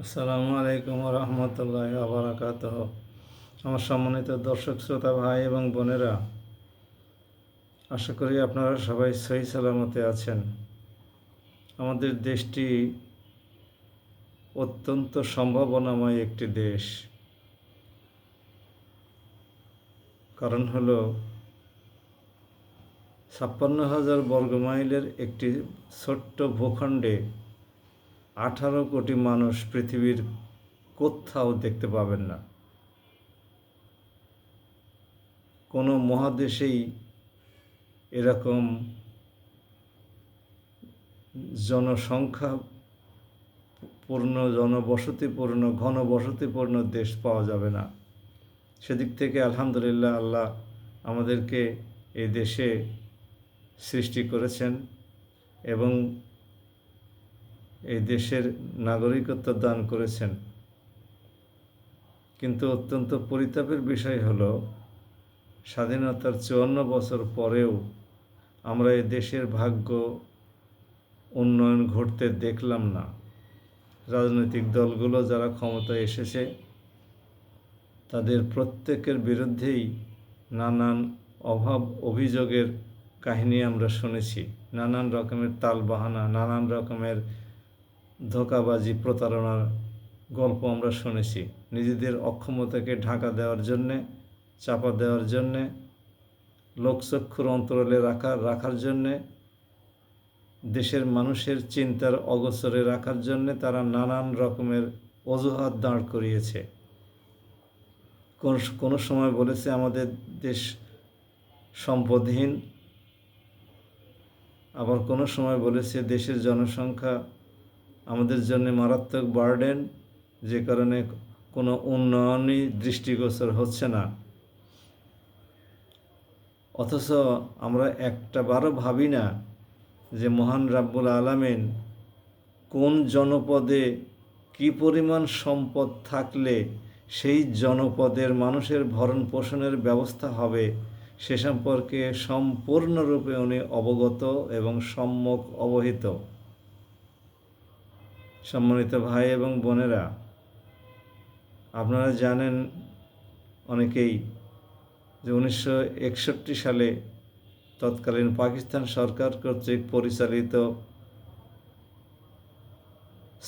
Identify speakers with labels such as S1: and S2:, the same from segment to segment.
S1: আসসালামু আলাইকুম রহমতুল্লাহ বারাকাতুহ। আমার সম্মানিত দর্শক শ্রোতা ভাই এবং বোনেরা, আশা করি আপনারা সবাই সহি সালামতে আছেন। আমাদের দেশটি অত্যন্ত সম্ভাবনাময় একটি দেশ। কারণ হলো 56,000 বর্গমাইলের একটি ছোট্ট ভূখণ্ডে 18 কোটি মানুষ পৃথিবীর কোথাও দেখতে পাবেন না। কোনো মহাদেশেই এরকম জনবসতিপূর্ণ ঘনবসতিপূর্ণ দেশ পাওয়া যাবে না। সেদিক থেকে আলহামদুলিল্লাহ, আল্লাহ আমাদেরকে এই দেশে সৃষ্টি করেছেন এবং এই দেশের নাগরিকত্ব দান করেছেন। কিন্তু অত্যন্ত পরিতাপের বিষয় হলো, স্বাধীনতার 54 বছর পরেও আমরা এই দেশের ভাগ্য উন্নয়ন ঘটতে দেখলাম না। রাজনৈতিক দলগুলো যারা ক্ষমতায় এসেছে, তাদের প্রত্যেকের বিরুদ্ধেই নানান অভাব অভিযোগের কাহিনী আমরা শুনেছি। নানান রকমের তালবাহানা, নানান রকমের ধোঁকাবাজি, প্রতারণার গল্প আমরা শুনেছি। নিজেদের অক্ষমতাকে ঢাকা দেওয়ার জন্যে, চাপা দেওয়ার জন্যে, লোকচক্ষুর অন্তরালে রাখার জন্যে, দেশের মানুষের চিন্তার অগোচরে রাখার জন্যে তারা নানান রকমের অজুহাত দাঁড় করিয়েছে। কোনো সময় বলেছে আমাদের দেশ সম্পদহীন, আবার কোনো সময় বলেছে দেশের জনসংখ্যা আমাদের জন্য মারাত্মক বার্ডেন, যে কারণে কোনো উন্নয়নই দৃষ্টিগোচর হচ্ছে না। অথচ আমরা একটাবারও ভাবি না যে মহান রাব্বুল আলামিন কোন জনপদে কী পরিমাণ সম্পদ থাকলে সেই জনপদের মানুষের ভরণ পোষণের ব্যবস্থা হবে, সে সম্পর্কে সম্পূর্ণরূপে উনি অবগত এবং সম্যক অবহিত। সম্মানিত ভাই এবং বোনেরা, আপনারা জানেন অনেকেই যে 1961 সালে তৎকালীন পাকিস্তান সরকার কর্তৃক পরিচালিত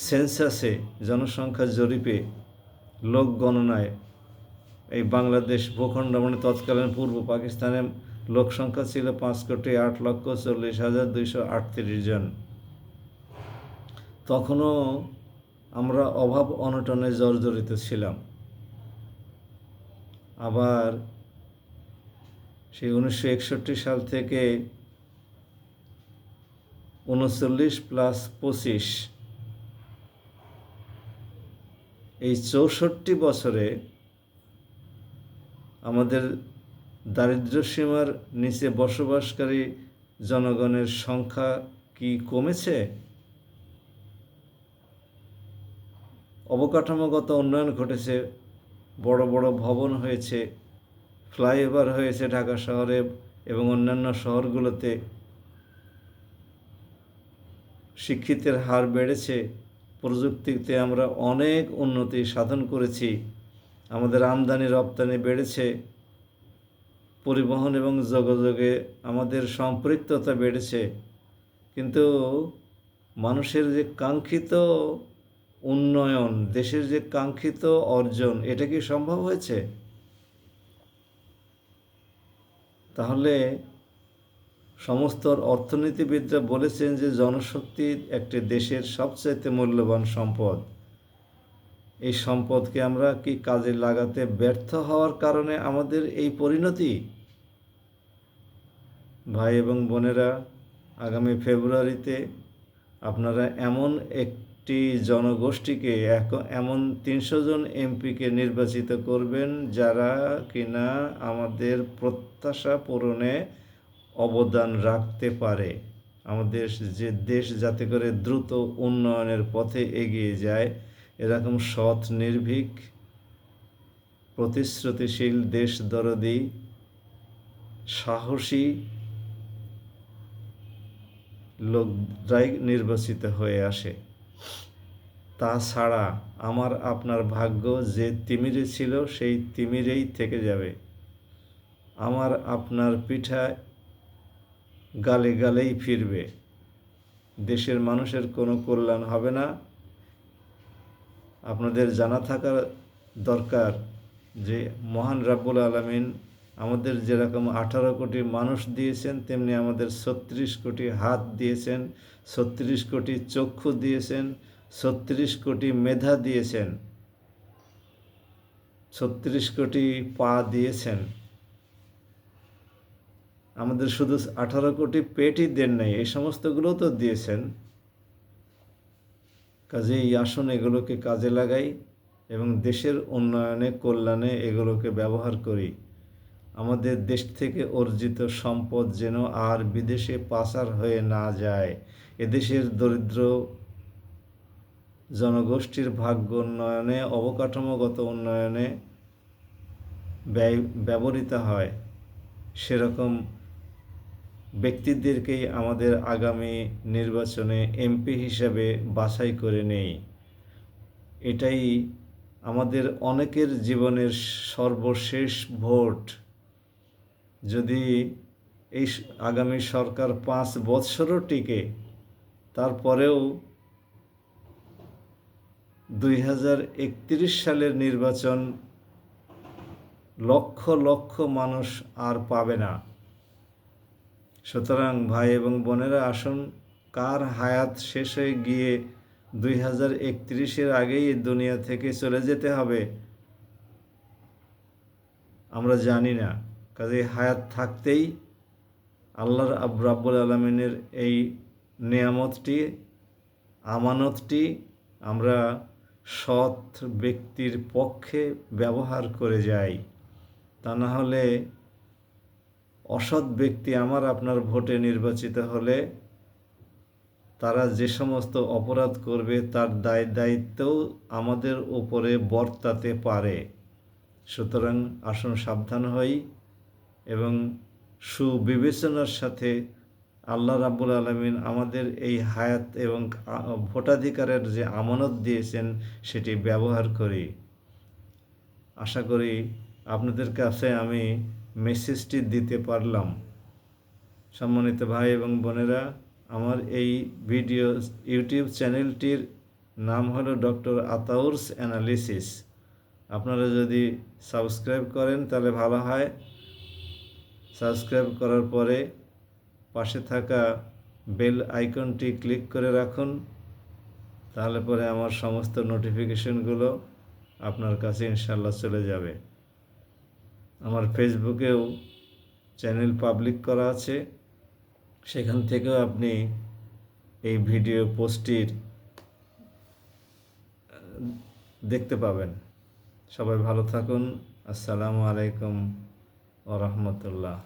S1: সেন্সাসে, জনসংখ্যা জরিপে, লোক গণনায় এই বাংলাদেশ ভূখণ্ড মানে তৎকালীন পূর্ব পাকিস্তানের লোক সংখ্যা ছিল 5,08,40,238 জন। তখনও আমরা অভাব অনটনে জর্জরিত ছিলাম। আবার সেই 1961 সাল থেকে 39 + 25 এই 64 বছরে আমাদের দারিদ্র্যসীমার নিচে বসবাসকারী জনগণের সংখ্যা কি কমেছে? অবকাঠামোগত উন্নয়ন ঘটেছে, বড় বড় ভবন হয়েছে, ফ্লাইওভার হয়েছে ঢাকা শহরে এবং অন্যান্য শহরগুলোতে, শিক্ষিতের হার বেড়েছে, প্রযুক্তিতে আমরা অনেক উন্নতি সাধন করেছি, আমাদের আমদানি রপ্তানি বেড়েছে, পরিবহন এবং যোগাযোগে আমাদের সম্পৃক্ততা বেড়েছে। কিন্তু মানুষের যে কাঙ্ক্ষিত উন্নয়ন, দেশের যে কাঙ্ক্ষিত অর্জন, এটা কি সম্ভব হয়েছে? তাহলে সমস্ত অর্থনীতিবিদরা বলেছেন যে জনশক্তি একটি দেশের সবচাইতে মূল্যবান সম্পদ। এই সম্পদকে আমরা কি কাজে লাগাতে ব্যর্থ হওয়ার কারণে আমাদের এই পরিণতি? ভাই এবং বোনেরা, আগামী ফেব্রুয়ারিতে আপনারা এমন একটি জনগোষ্ঠীকে, এমন 300 জন এমপিকে নির্বাচিত করবেন যারা কিনা আমাদের প্রত্যাশা পূরণে অবদান রাখতে পারে। আমাদের যে দেশ যাতে করে দ্রুত উন্নয়নের পথে এগিয়ে যায়, এরকম সৎ, নির্ভীক, প্রতিশ্রুতিশীল, দেশদরদী, সাহসী লোকরাই নির্বাচিত হয়ে আসে। তাছাড়া আমার আপনার ভাগ্য যে তিমিরে ছিল সেই তিমিরেই থেকে যাবে। আমার আপনার পিঠা গালে গালেই ফিরবে। দেশের মানুষের কোনো কল্যাণ হবে না। আপনাদের জানা থাকা দরকার যে মহান রাব্বুল আলামিন আমাদের যেরকম 18 কোটি মানুষ দিয়েছেন, তেমনি আমাদের 36 কোটি হাত দিয়েছেন, 36 কোটি চক্ষু দিয়েছেন, 36 কোটি মেধা দিয়েছেন, 36 কোটি পা দিয়েছেন। আমাদের শুধু 18 কোটি পেটই দেন নাই, এই সমস্তগুলো তো দিয়েছেন। কাজেই আসুন এগুলোকে কাজে লাগাই এবং দেশের উন্নয়নে কল্যাণে এগুলোকে ব্যবহার করি। আমাদের দেশ থেকে অর্জিত সম্পদ যেন আর বিদেশে পাচার হয়ে না যায়। এদেশের দরিদ্র জনগোষ্ঠীর ভাগ্য উন্নয়নে, অবকাঠামোগত উন্নয়নে ব্যবহৃত হয়। সেরকম ব্যক্তিদেরকেই আমাদের আগামী নির্বাচনে এমপি হিসাবে বাছাই করে নেই। এটাই আমাদের অনেকের জীবনের সর্বশেষ ভোট। যদি এই আগামী সরকার 5 বৎসরও টিকে, তারপরেও 2031 সালের নির্বাচন লক্ষ লক্ষ মানুষ আর পাবে না। সুতরাং ভাই এবং বোনেরা, আসুন, কার হায়াত শেষ হয়ে গিয়ে 2031-এর আগেই দুনিয়া থেকে চলে যেতে হবে আমরা জানি না। কাজেই হায়াত থাকতেই আল্লাহর রাব্বুল আলামিনের এই নেয়ামতটি, আমানতটি আমরা সৎ ব্যক্তির পক্ষে ব্যবহার করে যাই। তা না হলে অসৎ ব্যক্তি আমার আপনার ভোটে নির্বাচিত হলে তারা যে সমস্ত অপরাধ করবে তার দায়িত্বও আমাদের উপরে বর্তাতে পারে। সুতরাং আসুন সাবধান হই এবং সুবিবেচনার সাথে আল্লাহ রাব্বুল আলামিন আমাদের এই হায়াত এবং ভোটাধিকারের যে আমানত দিয়েছেন সেটি ব্যবহার করি। আশা করি আপনাদের কাছে আমি মেসেজটি দিতে পারলাম। সম্মানিত ভাই এবং বোনেরা, আমার এই ভিডিও ইউটিউব চ্যানেলটির নাম হলো ডক্টর আতাউরস অ্যানালিসিস। আপনারা যদি সাবস্ক্রাইব করেন তাহলে ভালো হয়। সাবস্ক্রাইব করার পরে পাশে থাকা বেল আইকনটি ক্লিক করে রাখুন, তাহলে পরে আমার সমস্ত নোটিফিকেশনগুলো আপনার কাছে ইনশাল্লাহ চলে যাবে। আমার ফেসবুকেও চ্যানেল পাবলিক করা আছে, সেখান থেকেও আপনি এই ভিডিও পোস্টটির দেখতে পাবেন। সবাই ভালো থাকুন। আসসালামু আলাইকুম ওয়া রাহমাতুল্লাহ।